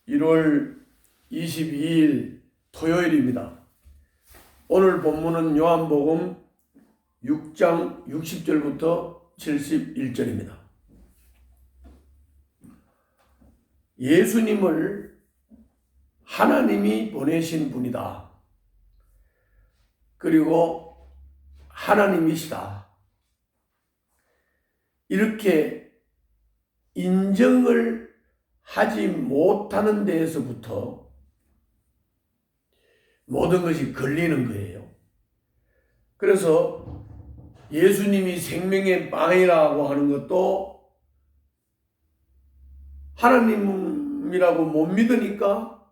1월 22일 토요일입니다. 오늘 본문은 요한복음 6장 60절부터 71절입니다. 예수님을 하나님이 보내신 분이다. 그리고 하나님이시다. 이렇게 인정을 하지 못하는 데에서부터 모든 것이 걸리는 거예요. 그래서 예수님이 생명의 빵이라고 하는 것도 하나님이라고 못 믿으니까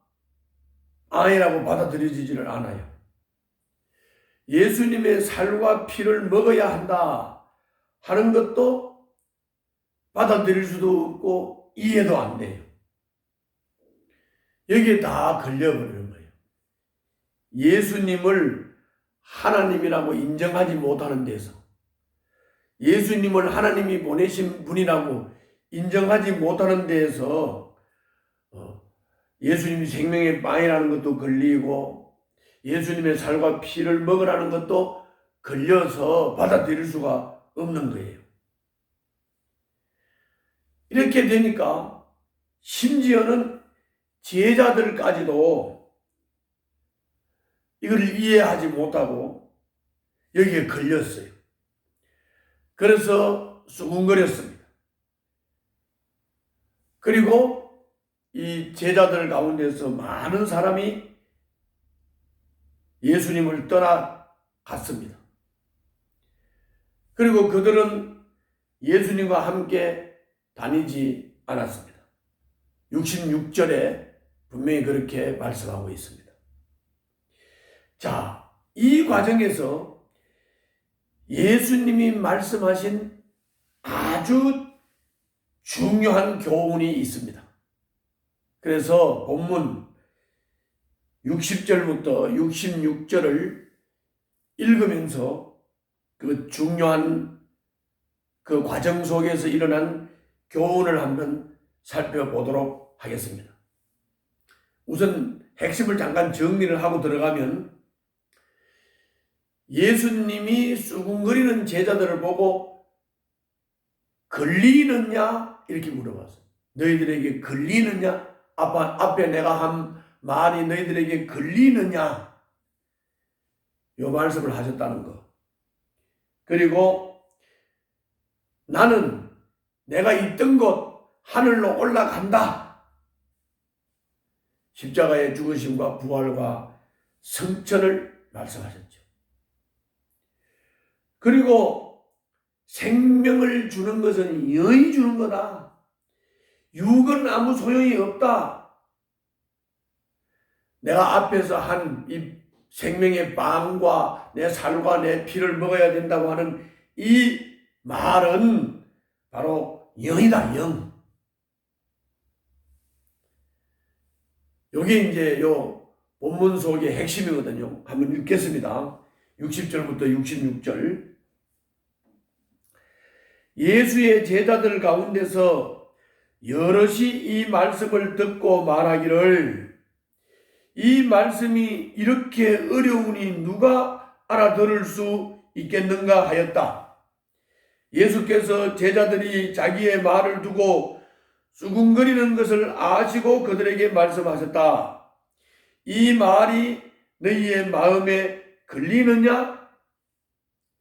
아니라고 받아들여지지를 않아요. 예수님의 살과 피를 먹어야 한다 하는 것도 받아들일 수도 없고 이해도 안 돼요. 여기에 다 걸려버리는 거예요. 예수님을 하나님이라고 인정하지 못하는 데서, 예수님을 하나님이 보내신 분이라고 인정하지 못하는 데에서 예수님이 생명의 빵이라는 것도 걸리고 예수님의 살과 피를 먹으라는 것도 걸려서 받아들일 수가 없는 거예요. 이렇게 되니까 심지어는 제자들까지도 이걸 이해하지 못하고 여기에 걸렸어요. 그래서 수군거렸습니다. 그리고 이 제자들 가운데서 많은 사람이 예수님을 떠나갔습니다. 그리고 그들은 예수님과 함께 다니지 않았습니다. 66절에 분명히 그렇게 말씀하고 있습니다. 자, 이 과정에서 예수님이 말씀하신 아주 중요한 교훈이 있습니다. 그래서 본문 60절부터 66절을 읽으면서 그 중요한 그 과정 속에서 일어난 교훈을 한번 살펴보도록 하겠습니다. 우선 핵심을 잠깐 정리를 하고 들어가면 예수님이 수군거리는 제자들을 보고 걸리느냐 이렇게 물어봤어요. 너희들에게 걸리느냐? 앞에 내가 한 말이 너희들에게 걸리느냐? 이 말씀을 하셨다는 거. 그리고 나는 내가 있던 곳 하늘로 올라간다. 십자가의 죽으심과 부활과 성천을 말씀하셨죠. 그리고 생명을 주는 것은 영이 주는 거다. 육은 아무 소용이 없다. 내가 앞에서 한 이 생명의 빵과 내 살과 내 피를 먹어야 된다고 하는 이 말은 바로 영이다, 영. 여기 이제 요 본문 속의 핵심이거든요. 한번 읽겠습니다. 60절부터 66절. 예수의 제자들 가운데서 여럿이 이 말씀을 듣고 말하기를 이 말씀이 이렇게 어려우니 누가 알아들을 수 있겠는가 하였다. 예수께서 제자들이 자기의 말을 두고 수군거리는 것을 아시고 그들에게 말씀하셨다. 이 말이 너희의 마음에 걸리느냐?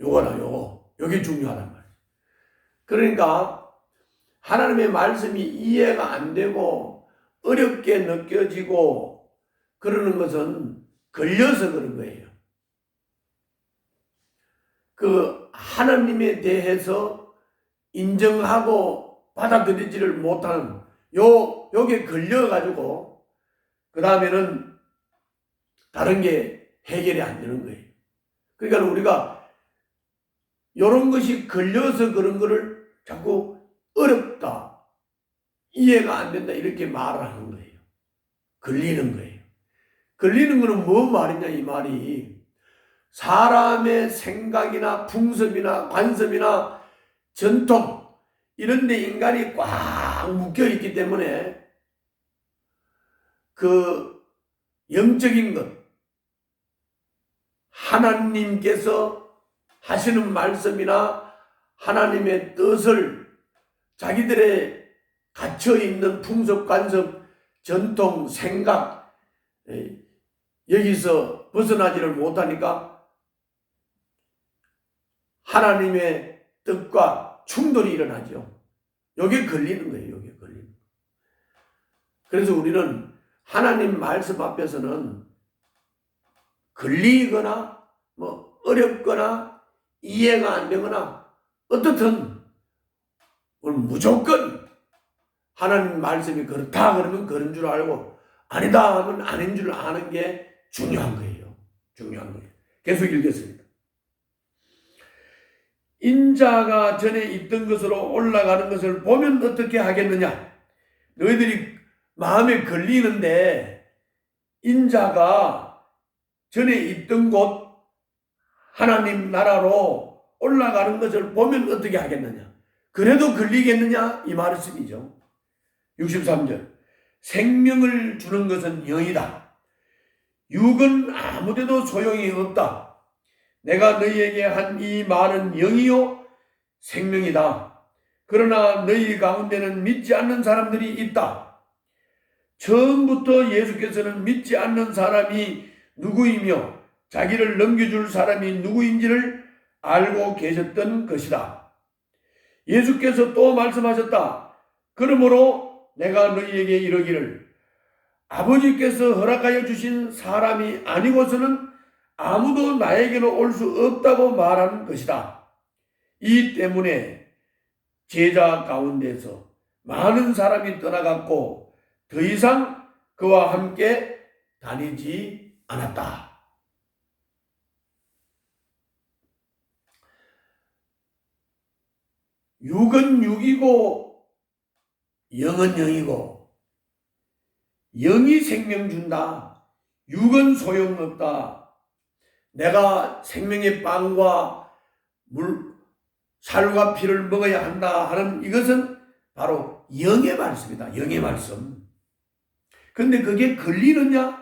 요거다, 요거. 요게 중요하단 말이에요. 그러니까 하나님의 말씀이 이해가 안 되고 어렵게 느껴지고 그러는 것은 걸려서 그런 거예요. 그 하나님에 대해서 인정하고 받아들이지를 못하는 요게 걸려가지고 그 다음에는 다른 게 해결이 안 되는 거예요. 그러니까 우리가 이런 것이 걸려서 그런 거를 자꾸 어렵다, 이해가 안 된다 이렇게 말을 하는 거예요. 걸리는 거예요. 걸리는 거는 뭐 말이냐 이 말이 사람의 생각이나 풍습이나 관습이나 전통 이런 데 인간이 꽉 묶여 있기 때문에 그 영적인 것, 하나님께서 하시는 말씀이나 하나님의 뜻을 자기들의 갇혀있는 풍습, 관습, 전통, 생각, 여기서 벗어나지를 못하니까 하나님의 뜻과 충돌이 일어나죠. 여기에 걸리는 거예요. 여기에 걸리는 거예요. 그래서 우리는 하나님 말씀 앞에서는 걸리거나 어렵거나 이해가 안 되거나 어떻든 무조건 하나님 말씀이 그렇다 그러면 그런 줄 알고 아니다 하면 아닌 줄 아는 게 중요한 거예요. 중요한 거예요. 계속 읽겠습니다. 인자가 전에 있던 것으로 올라가는 것을 보면 어떻게 하겠느냐? 너희들이 마음에 걸리는데 인자가 전에 있던 곳 하나님 나라로 올라가는 것을 보면 어떻게 하겠느냐? 그래도 걸리겠느냐? 이 말씀이죠. 63절. 생명을 주는 것은 영이다. 육은 아무데도 소용이 없다. 내가 너희에게 한 이 말은 영이요 생명이다. 그러나 너희 가운데는 믿지 않는 사람들이 있다. 처음부터 예수께서는 믿지 않는 사람이 누구이며 자기를 넘겨줄 사람이 누구인지를 알고 계셨던 것이다. 예수께서 또 말씀하셨다. 그러므로 내가 너희에게 이르기를 아버지께서 허락하여 주신 사람이 아니고서는 아무도 나에게로 올 수 없다고 말한 것이다. 이 때문에 제자 가운데서 많은 사람이 떠나갔고 더 이상 그와 함께 다니지 않았다. 육은 육이고 영은 영이고 영이 생명 준다. 육은 소용없다. 내가 생명의 빵과 살과 피를 먹어야 한다 하는 이것은 바로 영의 말씀이다. 영의 말씀. 그런데 그게 걸리느냐?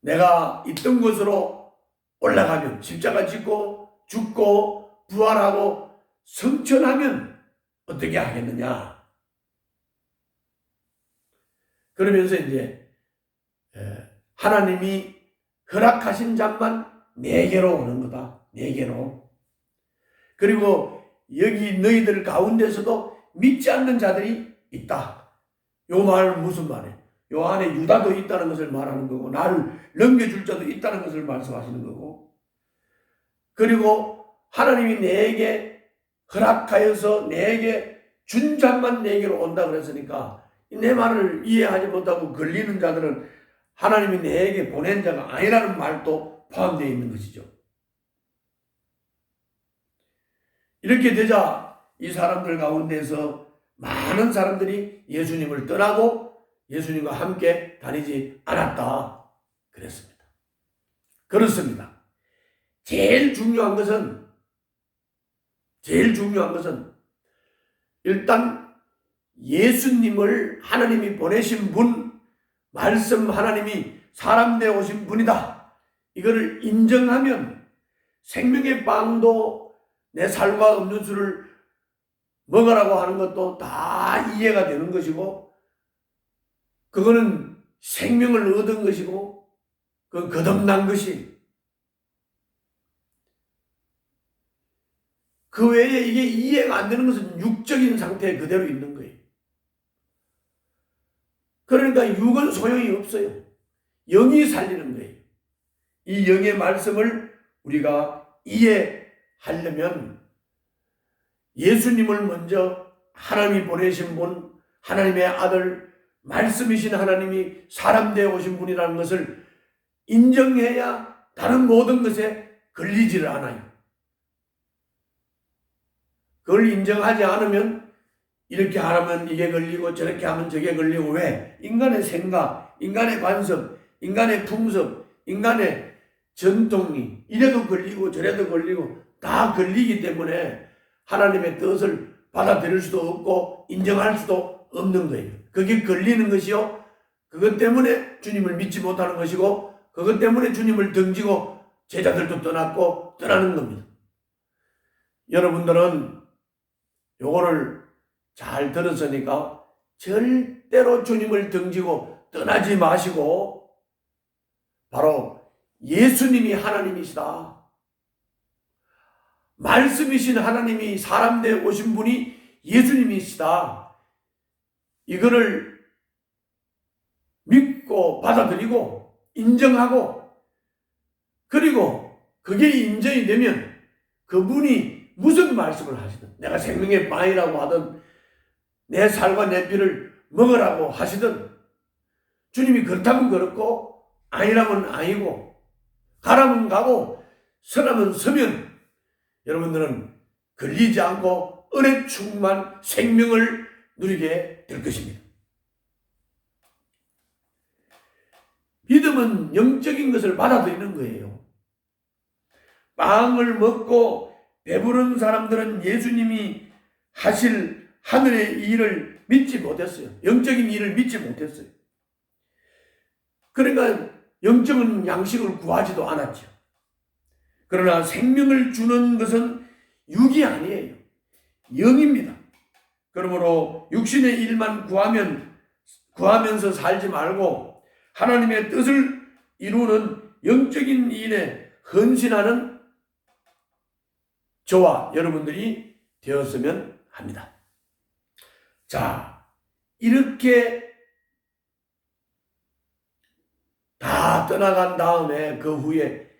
내가 있던 곳으로 올라가면 십자가 짓고 죽고 부활하고 성천하면 어떻게 하겠느냐? 그러면서 이제 하나님이 허락하신 자만 내게로 오는 거다. 내게로. 그리고 여기 너희들 가운데서도 믿지 않는 자들이 있다. 요 말은 무슨 말이에요? 요 안에 유다도 있다는 것을 말하는 거고 나를 넘겨줄 자도 있다는 것을 말씀하시는 거고 그리고 하나님이 내게 허락하여서 내게 준 자만 내게로 온다 그랬으니까 내 말을 이해하지 못하고 걸리는 자들은 하나님이 내게 보낸 자가 아니라는 말도 포함되어 있는 것이죠. 이렇게 되자 이 사람들 가운데서 많은 사람들이 예수님을 떠나고 예수님과 함께 다니지 않았다 그랬습니다. 그렇습니다. 제일 중요한 것은 일단 예수님을 하나님이 보내신 분, 말씀 하나님이 사람 되어 오신 분이다. 이거를 인정하면 생명의 빵도 내 살과 음료수를 먹으라고 하는 것도 다 이해가 되는 것이고 그거는 생명을 얻은 것이고 그건 거듭난 것이 그 외에 이게 이해가 안 되는 것은 육적인 상태에 그대로 있는 거예요. 그러니까 육은 소용이 없어요. 영이 살리는 거예요. 이 영의 말씀을 우리가 이해하려면 예수님을 먼저 하나님이 보내신 분, 하나님의 아들, 말씀이신 하나님이 사람 되어 오신 분이라는 것을 인정해야 다른 모든 것에 걸리지를 않아요. 그걸 인정하지 않으면 이렇게 하면 이게 걸리고 저렇게 하면 저게 걸리고 왜? 인간의 생각, 인간의 관습, 인간의 풍습, 인간의 전통이 이래도 걸리고 저래도 걸리고 다 걸리기 때문에 하나님의 뜻을 받아들일 수도 없고 인정할 수도 없는 거예요. 그게 걸리는 것이요 그것 때문에 주님을 믿지 못하는 것이고 그것 때문에 주님을 등지고 제자들도 떠났고 떠나는 겁니다. 여러분들은 요거를 잘 들었으니까 절대로 주님을 등지고 떠나지 마시고 바로 예수님이 하나님이시다. 말씀이신 하나님이 사람 되어 오신 분이 예수님이시다. 이거를 믿고 받아들이고 인정하고 그리고 그게 인정이 되면 그분이 무슨 말씀을 하시든 내가 생명의 빵이라고 하든 내 살과 내 피를 먹으라고 하시든 주님이 그렇다면 그렇고 아니라면 아니고 가라면 가고 서라면 서면 여러분들은 걸리지 않고 은혜 충만 생명을 누리게 될 것입니다. 믿음은 영적인 것을 받아들이는 거예요. 빵을 먹고 배부른 사람들은 예수님이 하실 하늘의 일을 믿지 못했어요. 영적인 일을 믿지 못했어요. 그러니까 영적인 양식을 구하지도 않았죠. 그러나 생명을 주는 것은 육이 아니에요. 영입니다. 그러므로 육신의 일만 구하면서 살지 말고 하나님의 뜻을 이루는 영적인 일에 헌신하는 저와 여러분들이 되었으면 합니다. 자, 이렇게 다 떠나간 다음에 그 후에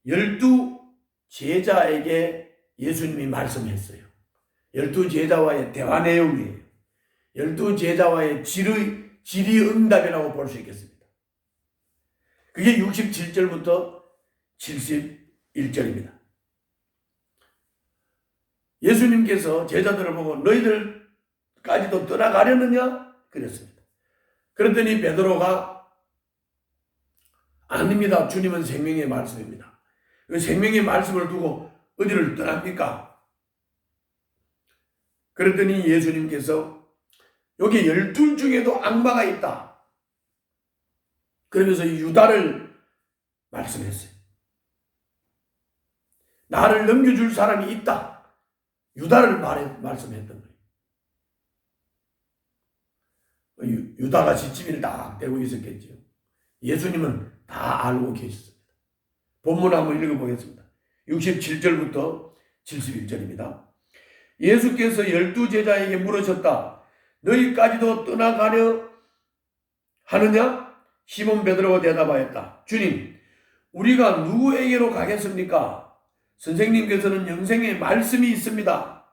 12 제자에게 예수님이 말씀했어요. 12 제자와의 대화 내용이에요. 12 제자와의 질의응답이라고 볼 수 있겠습니다. 그게 67절부터 71절입니다. 예수님께서 제자들을 보고 너희들까지도 떠나가려느냐? 그랬습니다. 그랬더니 베드로가 아닙니다. 주님은 생명의 말씀입니다. 생명의 말씀을 두고 어디를 떠납니까? 그랬더니 예수님께서 여기 12 중에도 악마가 있다. 그러면서 유다를 말씀했어요. 나를 넘겨줄 사람이 있다. 유다를 말씀했던 거예요. 유다가 지침을 딱 대고 있었겠죠. 예수님은 다 알고 계셨습니다. 본문 한번 읽어보겠습니다. 67절부터 71절입니다. 예수께서 12 제자에게 물으셨다. 너희까지도 떠나가려 하느냐? 시몬 베드로가 대답하였다. 주님, 우리가 누구에게로 가겠습니까? 선생님께서는 영생의 말씀이 있습니다.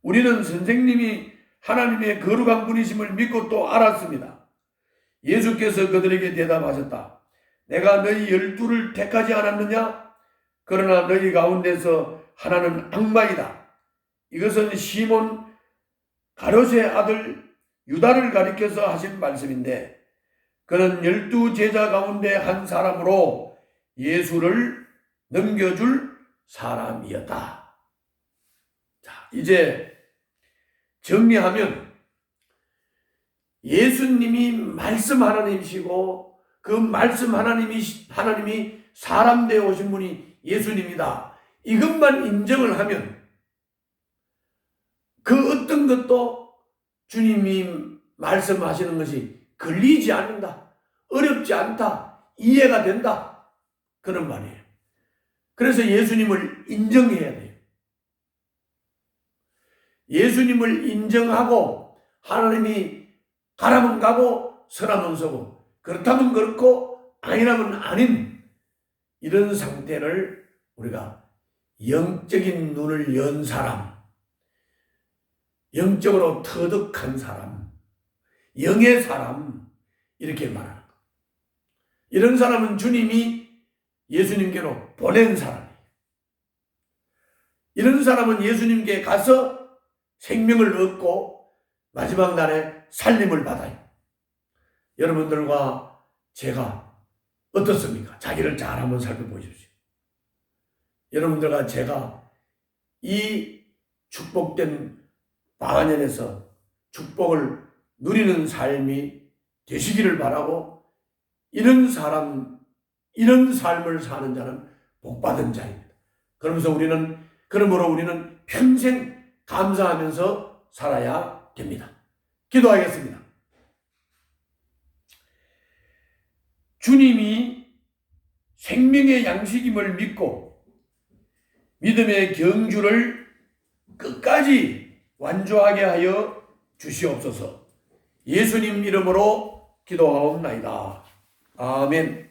우리는 선생님이 하나님의 거룩한 분이심을 믿고 또 알았습니다. 예수께서 그들에게 대답하셨다. 내가 너희 12를 택하지 않았느냐? 그러나 너희 가운데서 하나는 악마이다. 이것은 시몬 가룟의 아들 유다를 가리켜서 하신 말씀인데 그는 12 제자 가운데 한 사람으로 예수를 넘겨줄 사람이었다. 자, 이제 정리하면 예수님이 말씀 하나님이시고 그 말씀 하나님이 사람 되어 오신 분이 예수님이다. 이것만 인정을 하면 그 어떤 것도 주님이 말씀하시는 것이 걸리지 않는다. 어렵지 않다. 이해가 된다. 그런 말이에요. 그래서 예수님을 인정해야 돼요. 예수님을 인정하고 하나님이 가라면 가고 서라면 서고 그렇다면 그렇고 아니라면 아닌 이런 상태를 우리가 영적인 눈을 연 사람, 영적으로 터득한 사람, 영의 사람 이렇게 말하는 것. 이런 사람은 주님이 예수님께로 보낸 사람이에요. 이런 사람은 예수님께 가서 생명을 얻고 마지막 날에 살림을 받아요. 여러분들과 제가 어떻습니까? 자기를 잘 한번 살펴보십시오. 여러분들과 제가 이 축복된 방언에서 축복을 누리는 삶이 되시기를 바라고, 이런 삶을 사는 자는 복받은 자입니다. 그러므로 우리는 평생 감사하면서 살아야 됩니다. 기도하겠습니다. 주님이 생명의 양식임을 믿고 믿음의 경주를 끝까지 완주하게 하여 주시옵소서. 예수님 이름으로 기도하옵나이다. 아멘.